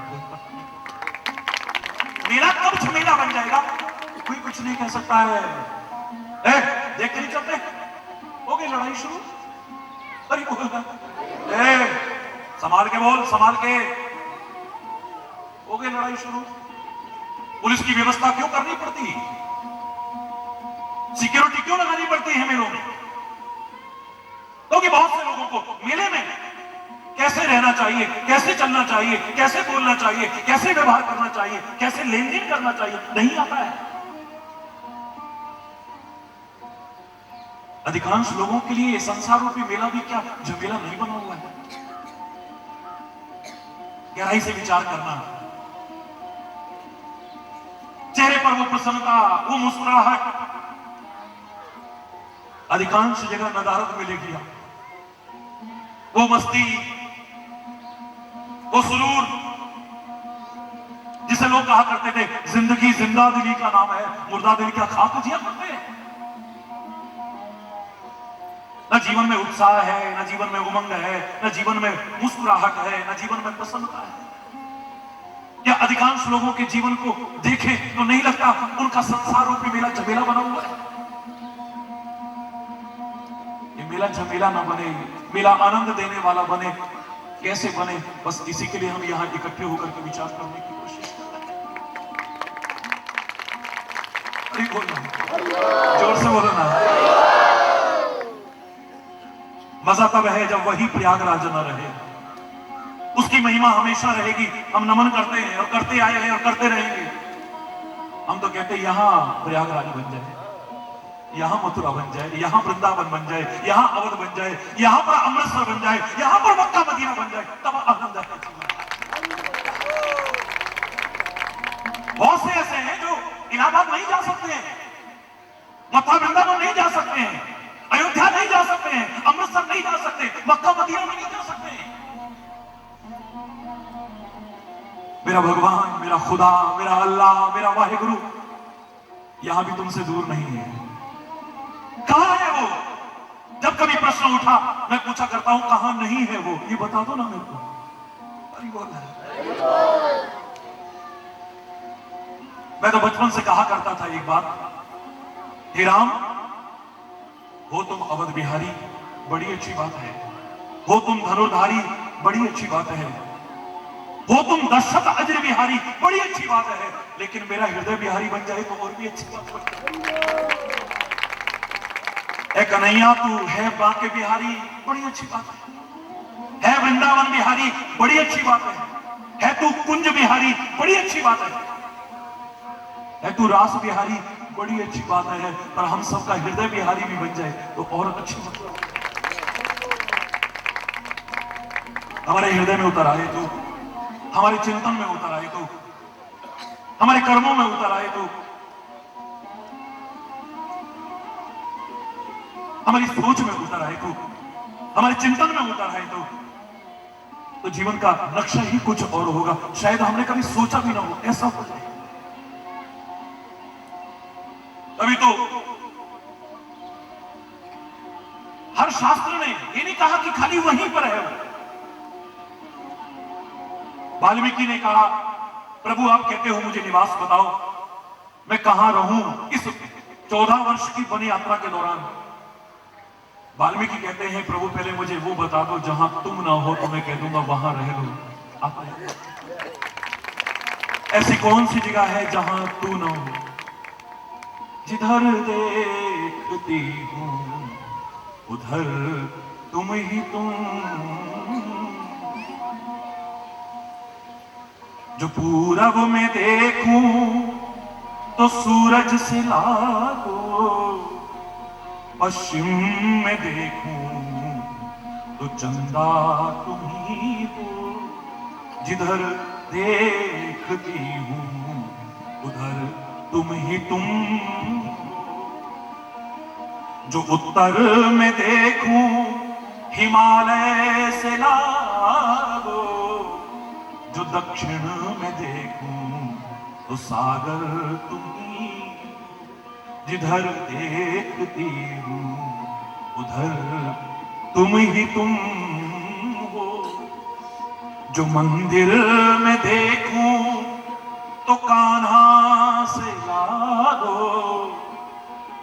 कब झमेला बन जाएगा कोई कुछ नहीं कह सकता है। देख नहीं चलते, हो गई लड़ाई शुरू। अरे बोल, संभाल के बोल, संभाल के। हो गई लड़ाई शुरू। पुलिस की व्यवस्था क्यों करनी पड़ती है, सिक्योरिटी क्यों लगानी पड़ती है मेलों में? क्योंकि बहुत से लोगों को मेले में कैसे रहना चाहिए, कैसे चलना चाहिए, कैसे बोलना चाहिए, कैसे व्यवहार करना चाहिए, कैसे लेन देन करना चाहिए नहीं आता है। अधिकांश लोगों के लिए संसार रूपी मेला भी क्या झमेला नहीं बना हुआ है। गहराई से विचार करना, चेहरे पर वो प्रसन्नता, वो मुस्कुराहट अधिकांश जगह नदारत मिलेगी। वो मस्ती, वो सुरूर जिसे लोग कहा करते थे जिंदगी जिंदा दिली का नाम है, मुर्दा दिल क्या खा तो जिया करते हैं। न जीवन में उत्साह है, न जीवन में उमंग है, न जीवन में मुस्कुराहट है, न जीवन में प्रसन्नता है। या अधिकांश लोगों के जीवन को देखें तो नहीं लगता उनका संसार रूपी मेला झमेला बना हुआ है। ये मेला झमेला ना बने, मेला आनंद देने वाला बने। कैसे बने, बस इसी के लिए हम यहां इकट्ठे होकर के विचार करने की कोशिश कर रहे हैं। बोलो, जोर से बोलो ना। मजा तब है जब वही प्रयागराज न रहे, उसकी महिमा हमेशा रहेगी। हम नमन करते हैं और करते आए हैं और करते रहेंगे। हम तो कहते हैं यहां प्रयागराज बन जाए, यहां मथुरा बन जाए, यहां वृंदावन बन जाए, यहां अवध बन जाए, यहां पर अमृतसर बन जाए, यहां पर मक्का मदीना बन जाए, तब आनंद है। बहुत से ऐसे हैं जो इलाहाबाद नहीं जा सकते हैं, मथुरा वृंदावन नहीं जा सकते हैं, अयोध्या नहीं जा सकते हैं, अमृतसर नहीं जा सकते, मक्का मदीना में नहीं जा सकते हैं। मेरा भगवान, मेरा खुदा, मेरा अल्लाह, मेरा वाहिगुरु यहां भी तुमसे दूर नहीं है। कहां है वो? जब कभी प्रश्न उठा मैं पूछा करता हूं कहां नहीं है वो, ये बता दो ना मेरे को। अरे बोल, मैं तो बचपन से कहा करता था एक बात, हे राम हो तुम अवध बिहारी बड़ी अच्छी बात है, हो तुम धनुर्धारी बड़ी अच्छी बात है, हो तुम दशरथ अजर बिहारी बड़ी अच्छी बात है, लेकिन मेरा हृदय बिहारी बन जाए तो और भी अच्छी बात है। कन्हैया तू है बांके बिहारी बड़ी अच्छी बात है वृंदावन बिहारी बड़ी अच्छी बात है तू कुंज बिहारी बड़ी अच्छी बात है तू रास बिहारी बड़ी अच्छी बात है, पर हम सबका हृदय बिहारी भी बन जाए तो और अच्छी बात है। हमारे हृदय में उतर आए तो, हमारे चिंतन में उतर आए तो, हमारे कर्मों में उतर आए तो, हमारी सोच में उतर आए तो, हमारे चिंतन में उतर आए तो जीवन का लक्ष्य ही कुछ और होगा। शायद हमने कभी सोचा भी ना हो ऐसा हो जाए। अभी तो हर शास्त्र ने ये नहीं कहा कि खाली वहीं पर है। वाल्मीकि ने कहा प्रभु आप कहते हो मुझे निवास बताओ, मैं कहां रहूं इस 14 वर्ष की वन यात्रा के दौरान। वाल्मीकि कहते हैं प्रभु पहले मुझे वो बता दो जहां तुम ना हो तो मैं कह दूंगा वहां रह लो। ऐसी कौन सी जगह है जहां तू ना हो? जिधर देखती हूं उधर तुम ही तुम, जो पूरब में देखूं तो सूरज से लागो, पश्चिम में देखूं तो चंदा तुम ही हो। जिधर देखती हूं उधर तुम ही तुम, जो उत्तर में देखूं हिमालय से लागो, जो दक्षिण में देखूं तो सागर तुम ही। जिधर देखती हूं उधर तुम ही तुम हो। जो मंदिर में देखूं तो कान्हा से लागो,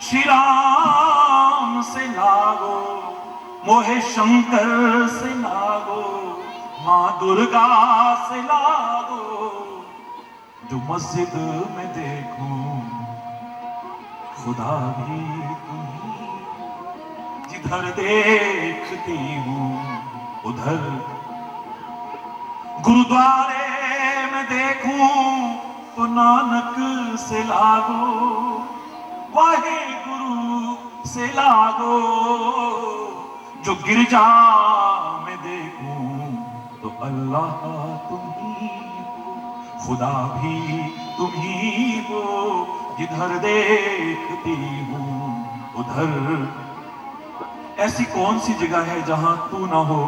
श्री राम से लागो, मोहे शंकर से लागो, माँ दुर्गा से लागो। जो मस्जिद में देखूं खुदा भी तुम ही, जिधर देखती हूँ उधर। गुरुद्वारे में देखूं तो नानक से लागो, वाहे गुरु से लागो। जो गिरजा में देखूं तो अल्लाह तुम ही हो, खुदा भी तुम ही हो, जिधर देखती हूं उधर। ऐसी कौन सी जगह है जहां तू ना हो?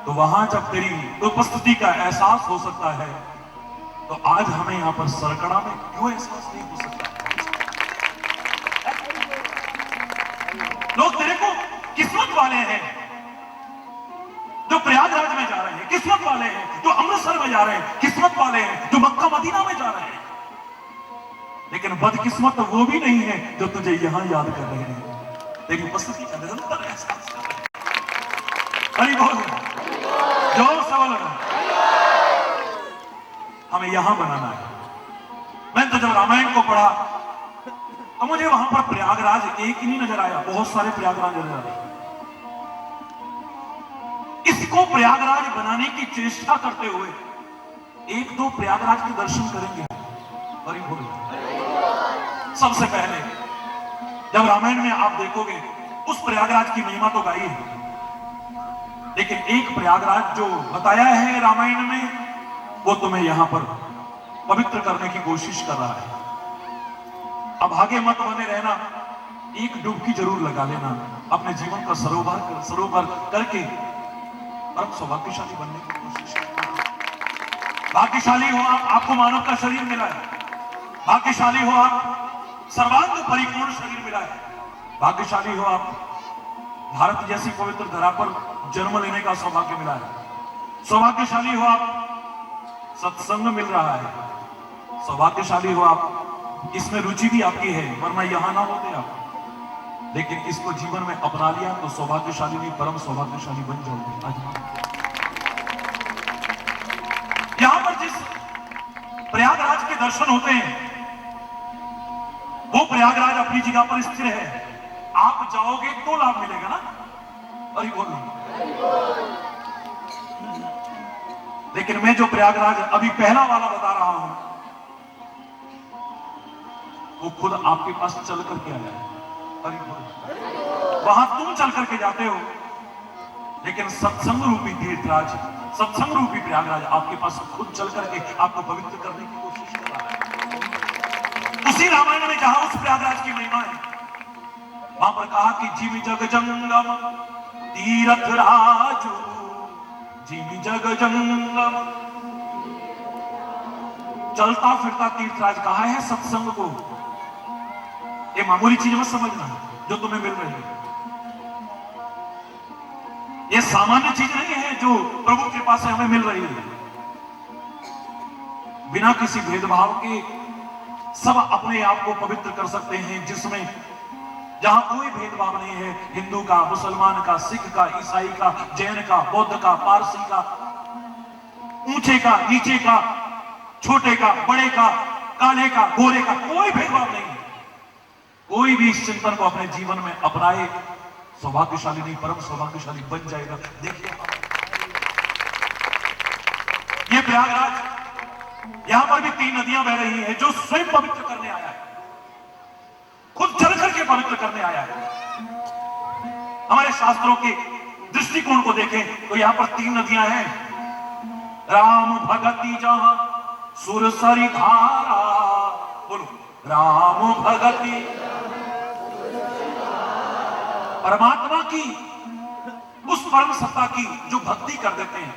तो वहां जब तेरी उपस्थिति का एहसास हो सकता है, तो आज हमें यहां पर सरकड़ा में क्यों एहसास नहीं हो सकता? लोग तेरे को किस्मत वाले हैं जो प्रयागराज में जा रहे हैं, किस्मत वाले हैं जो अमृतसर में जा रहे हैं, किस्मत वाले हैं जो मक्का मदीना में जा रहे हैं। लेकिन बदकिस्मत वो भी नहीं है जो तुझे यहां याद कर रहे हैं, तेरी उपस्थिति का निरंतर एहसास कर रहे हैं। हरि बोल, जोर से बोलना। हमें यहां बनाना है। मैंने तो जब रामायण को पढ़ा तो मुझे वहां पर प्रयागराज एक ही नहीं नजर आया, बहुत सारे प्रयागराज नजर आए। इसको प्रयागराज बनाने की चेष्टा करते हुए एक दो प्रयागराज के दर्शन करेंगे। हरि बोल। सबसे पहले जब रामायण में आप देखोगे उस प्रयागराज की महिमा तो गाई है, लेकिन एक प्रयागराज जो बताया है रामायण में, वो तुम्हें यहां पर पवित्र करने की कोशिश कर रहा है। अब आगे मत बने रहना, एक डुबकी जरूर लगा लेना, अपने जीवन का सरोवर करके परम सौभाग्यशाली बनने की कोशिश करना। भाग्यशाली हो आप, आपको मानव का शरीर मिला है। भाग्यशाली हो आप, सर्वांग परिपूर्ण शरीर मिला है। भाग्यशाली हो आप, भारत जैसी पवित्र धरा पर जन्म लेने का सौभाग्य मिला है। सौभाग्यशाली हो आप, सत्संग मिल रहा है। सौभाग्यशाली हो आप, इसमें रुचि भी आपकी है, वरना यहां ना होते आप। लेकिन इसको जीवन में अपना लिया तो सौभाग्यशाली नहीं, परम सौभाग्यशाली बन जाओगे। आज यहां पर जिस प्रयागराज के दर्शन होते हैं, वो प्रयागराज अपनी जगह पर स्थिर है। आप जाओगे तो लाभ मिलेगा ना। अरे बोलो। लेकिन मैं जो प्रयागराज अभी पहला वाला बता रहा हूं, वो खुद आपके पास चल करके आया है। अरे बोलो। वहां तुम चल करके जाते हो, लेकिन सत्संग रूपी तीर्थराज, सत्संग रूपी प्रयागराज आपके पास खुद चल करके आपको पवित्र करने की कोशिश कर रहा है। उसी रामायण में जहां उस प्रयागराज की महिमा है, वहां पर कहा कि जिमि जग जंगम तीरथ राजू, जिमि जग जंगम। चलता फिरता तीर्थराज कहा है सत्संग को। ये मामूली चीज मत समझना जो तुम्हें मिल रही है। ये सामान्य चीज नहीं है जो प्रभु कृपा से हमें मिल रही है। बिना किसी भेदभाव के सब अपने आप को पवित्र कर सकते हैं, जिसमें जहां कोई भेदभाव नहीं है। हिंदू का, मुसलमान का, सिख का, ईसाई का, जैन का, बौद्ध का, पारसी का, ऊंचे का, नीचे का, छोटे का, बड़े का, काले का, गोरे का, कोई भेदभाव नहीं है। कोई भी इस चिंतन को अपने जीवन में अपनाए, सौभाग्यशाली नहीं परम सौभाग्यशाली बन जाएगा। देखिए ये प्रयागराज, यहां पर भी 3 नदियां बह रही हैं, जो स्वयं पवित्र करने आया है, खुद चल करके पवित्र करने आया है। हमारे शास्त्रों के दृष्टिकोण को देखें तो यहां पर 3 नदियां हैं। राम भगति जहां सुरसरी धारा, बोलो राम भगति, परमात्मा की, उस परम सत्ता की जो भक्ति कर देते हैं,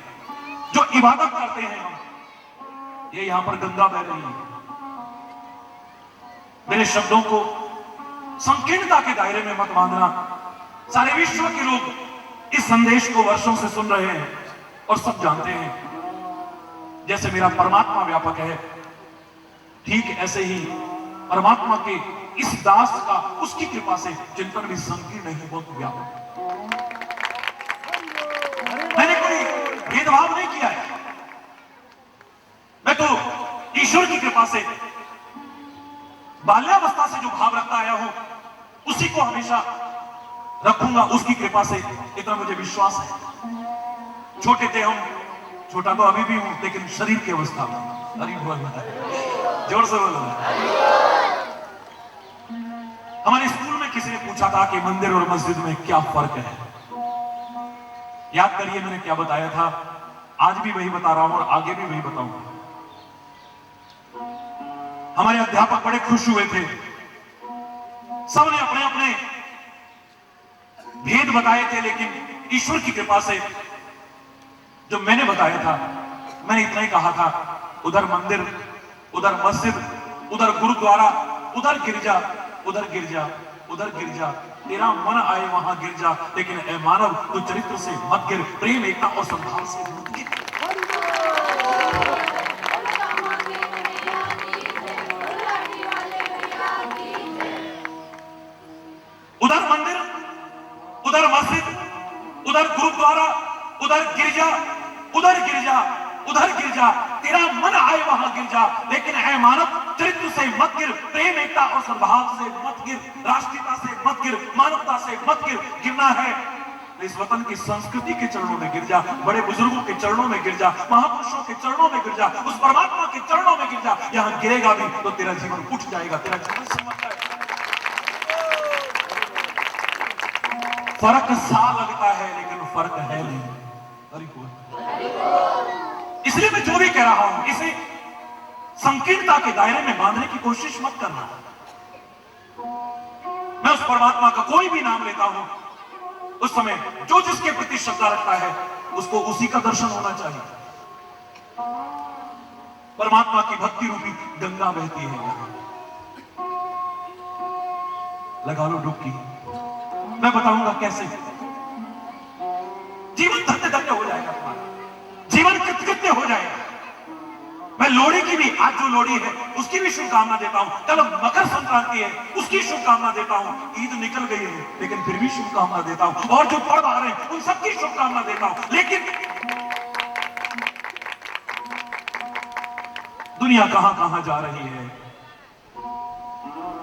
जो इबादत करते हैं हम, ये यहां पर गंगा बह रही है। मेरे शब्दों को संकीर्णता के दायरे में मत बांधना। सारे विश्व के लोग इस संदेश को वर्षों से सुन रहे हैं और सब जानते हैं, जैसे मेरा परमात्मा व्यापक है, ठीक ऐसे ही परमात्मा के इस दास का उसकी कृपा से चिंतन भी संकीर्ण नहीं, बहुत व्यापक। मैंने कोई भेदभाव नहीं किया है, मैं तो ईश्वर की कृपा से बाल्यावस्था से जो भाव रखता आया हूं उसी को हमेशा रखूंगा, उसकी कृपा से, इतना मुझे विश्वास है। छोटे थे हम, छोटा तो अभी भी हूं, लेकिन शरीर की अवस्था में, अरे बोल, जोर से बोलो। हमारे स्कूल में किसी ने पूछा था कि मंदिर और मस्जिद में क्या फर्क है। याद करिए मैंने क्या बताया था, आज भी वही बता रहा हूं और आगे भी वही बताऊंगा। हमारे अध्यापक बड़े खुश हुए थे, सबने अपने अपने भेद बताए थे, लेकिन ईश्वर की कृपा से जो मैंने बताया था, मैंने इतना ही कहा था, उधर मंदिर, उधर मस्जिद, उधर गुरुद्वारा, उधर गिरजा, उधर गिरजा, उधर गिरजा, तेरा मन आए वहां गिर जा, लेकिन ए मानव तू चरित्र से मत गिर, प्रेम एकता और संभाव से मत गिर। उधर मंदिर, उधर मस्जिद, उधर गुरुद्वारा, उधर गिरजा, उधर गिरजा, उधर गिरजा, तेरा मन आए वहां गिर जा, लेकिन ऐ मानव चरित्र से मत गिर, प्रेम एकता और सद्भाव से मत गिर, राष्ट्रीयता से मत गिर, मानवता से मत गिर। गिरना है इस वतन की संस्कृति के चरणों में गिर जा, बड़े बुजुर्गों के चरणों में गिर जा, महापुरुषों के चरणों में गिर जा, उस परमात्मा के चरणों में गिर जा। यहां गिरेगा भी तो तेरा जीवन उठ जाएगा, तेरा जीवन समझ जाएगा। फर्क सा लगता है लेकिन फर्क है नहीं। इसलिए मैं जो भी कह रहा हूं इसे संकीर्णता के दायरे में बांधने की कोशिश मत करना। मैं उस परमात्मा का कोई भी नाम लेता हूं, उस समय जो जिसके प्रति श्रद्धा रखता है उसको उसी का दर्शन होना चाहिए। परमात्मा की भक्ति रूपी गंगा बहती है यहां, लगा लो डुबकी। मैं बताऊंगा कैसे। जीवन धन्य धन्य हो जाएगा तुम्हारा, जीवन कृतकृत्य हो जाएगा। मैं लोहड़ी की भी, आज जो लोहड़ी है उसकी भी शुभकामना देता हूं, कल मकर संक्रांति है उसकी शुभकामना देता हूं, ईद निकल गई है लेकिन फिर भी शुभकामना देता हूं, और जो पर्व आ रहे हैं उन सबकी शुभकामना देता हूं। लेकिन दुनिया कहां कहां जा रही है।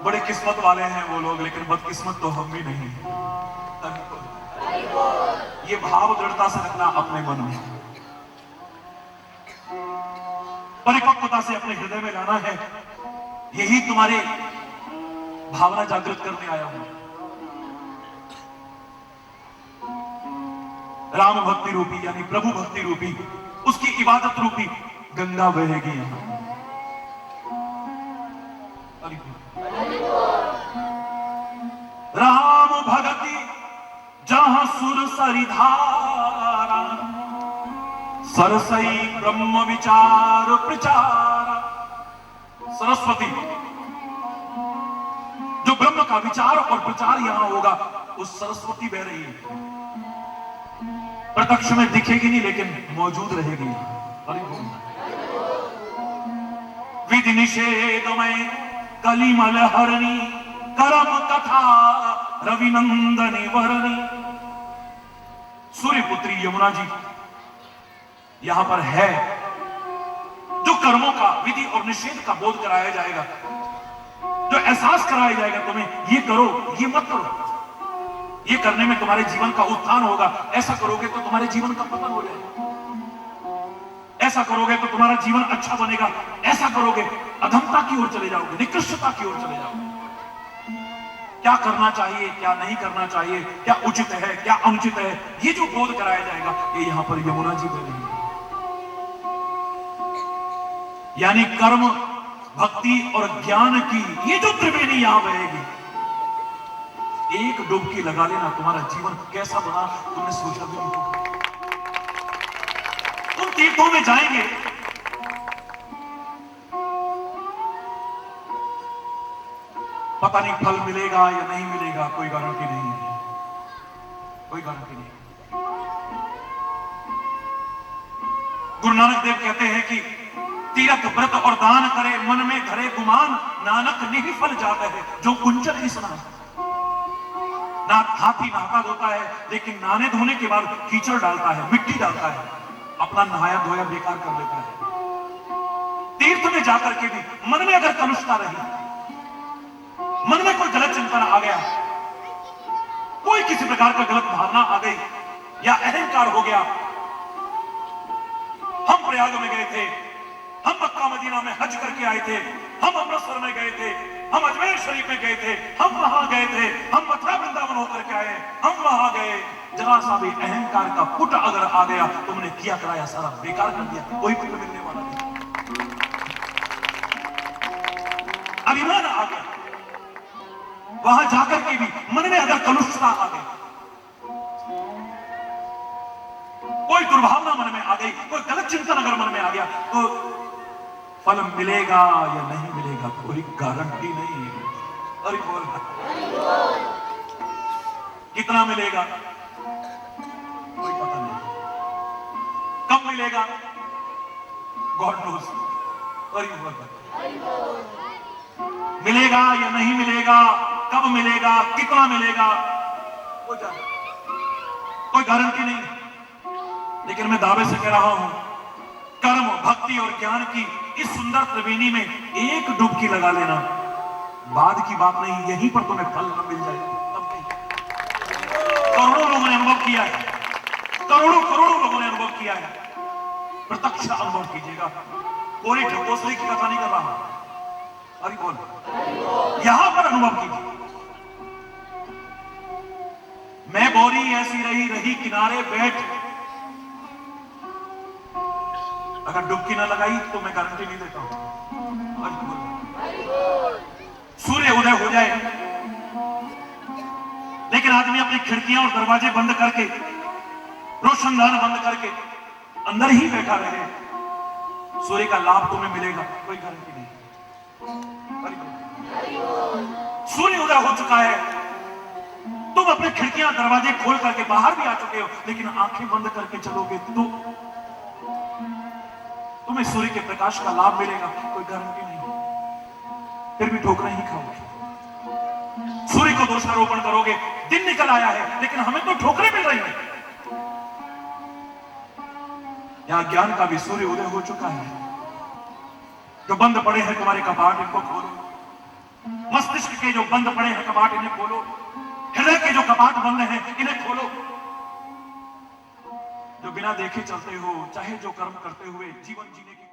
बड़े किस्मत वाले हैं वो लोग, लेकिन बदकिस्मत तो हम भी नहीं। ये भाव दृढ़ता से रखना अपने मन में, परिपक्वता से अपने हृदय में लाना है। यही तुम्हारे भावना जागृत करने आया हूं। राम भक्ति रूपी यानी प्रभु भक्ति रूपी, उसकी इबादत रूपी गंगा बहेगी यहां। राम भगति जहां सुर सरिधारा, सरसई ब्रह्म विचार प्रचार। सरस्वती, जो ब्रह्म का विचार और प्रचार यहां होगा, उस सरस्वती बह रही है। प्रत्यक्ष में दिखेगी नहीं लेकिन मौजूद रहेगी। विधि निषेध में कलिमल हरणी, करम कथा रविनंदनी वरणी। सूर्यपुत्री यमुना जी यहां पर है, जो कर्मों का विधि और निषेध का बोध कराया जाएगा, जो एहसास कराया जाएगा तुम्हें, ये करो ये मत करो, ये करने में तुम्हारे जीवन का उत्थान होगा, ऐसा करोगे तो तुम्हारे जीवन का पतन हो जाएगा, ऐसा करोगे तो तुम्हारा जीवन अच्छा बनेगा, ऐसा करोगे अधमता की ओर चले जाओगे, निकृष्टता की ओर चले जाओगे। क्या करना चाहिए, क्या नहीं करना चाहिए, क्या उचित है, क्या अनुचित है, ये जो बोध कराया जाएगा, ये यहां पर यमुना जी बह रही है। यानी कर्म, भक्ति और ज्ञान की ये जो त्रिवेणी यहां बहेगी, एक डुबकी लगा लेना, तुम्हारा जीवन कैसा बना तुमने सोचा भी नहीं होगा। तुम तीर्थों में जाएंगे, पता नहीं फल मिलेगा या नहीं मिलेगा, कोई गारंटी नहीं है, कोई गारंटी नहीं। गुरु नानक देव कहते हैं कि तीरथ व्रत और दान करे, मन में धरे गुमान, नानक नहीं फल जाता है जो कुंचन स्नान। ना हाथी नहाता धोता है, लेकिन नहाने धोने के बाद कीचड़ डालता है, मिट्टी डालता है, अपना नहाया धोया बेकार कर देता है। तीर्थ में जाकर के भी मन में अगर कलुषता रही, मन में कोई गलत चिंतन आ गया, कोई किसी प्रकार का गलत भावना आ गई या अहंकार हो गया। हम प्रयाग में गए थे, हम मक्का मदीना में हज करके आए थे, हम अमृतसर में गए थे, हम अजमेर शरीफ में गए थे, हम वहां गए थे, हम मथुरा वृंदावन होकर के आए, हम वहां गए। जरा सा भी अहंकार का पुट अगर आ गया, तुमने किया कराया सारा बेकार कर दिया, कोई पुट मिलने वाला नहीं। अभिमान आ गया, वहां जाकर के भी मन में अगर कलुषता आ गई, कोई दुर्भावना मन में आ गई, कोई गलत चिंतन अगर मन में आ गया, तो फल मिलेगा या नहीं मिलेगा कोई गारंटी नहीं है। अरे बोल, कितना मिलेगा कोई पता नहीं, कब मिलेगा गॉड नोस। अरे बोल, मिलेगा या नहीं मिलेगा, कब मिलेगा, कितना मिलेगा, कोई गारंटी नहीं। लेकिन मैं दावे से कह रहा हूं, कर्म, भक्ति और ज्ञान की इस सुंदर त्रिवेणी में एक डुबकी लगा लेना, बाद की बात नहीं, यहीं पर तुम्हें फल न मिल जाए तब नहीं। करोड़ों लोगों ने अनुभव किया है, करोड़ों लोगों ने अनुभव किया है, प्रत्यक्ष अनुभव कीजिएगा। कोई ढकोसले की कथा नहीं कर रहा हूं, अरे बोल, यहां पर अनुभव कीजिए। मैं बोरी ऐसी रही किनारे बैठ, अगर डुबकी ना लगाई तो मैं गारंटी नहीं देता हूं। सूर्य उदय हो जाए, लेकिन आदमी अपनी खिड़कियां और दरवाजे बंद करके, रोशनदान बंद करके अंदर ही बैठा रहे, सूर्य का लाभ तुम्हें मिलेगा कोई गारंटी नहीं। सूर्य उदय हो चुका है, तुम अपने खिड़कियां दरवाजे खोल करके बाहर भी आ चुके हो, लेकिन आंखें बंद करके चलोगे तो तुम्हें सूर्य के प्रकाश का लाभ मिलेगा कोई गारंटी नहीं, फिर भी ठोकरें ही खाओगे। सूर्य को दोषारोपण करोगे, दिन निकल आया है लेकिन हमें तो ठोकरें मिल रही हैं। यहां ज्ञान का भी सूर्य उदय हो चुका है। जो बंद पड़े हैं तुम्हारे कपाट, इनको खोलो। मस्तिष्क के जो बंद पड़े हैं कपाट, इन्हें खोलो। हृदय के जो कपाट बंद हैं, इन्हें खोलो। जो बिना देखे चलते हो, चाहे जो कर्म करते हुए जीवन जीने की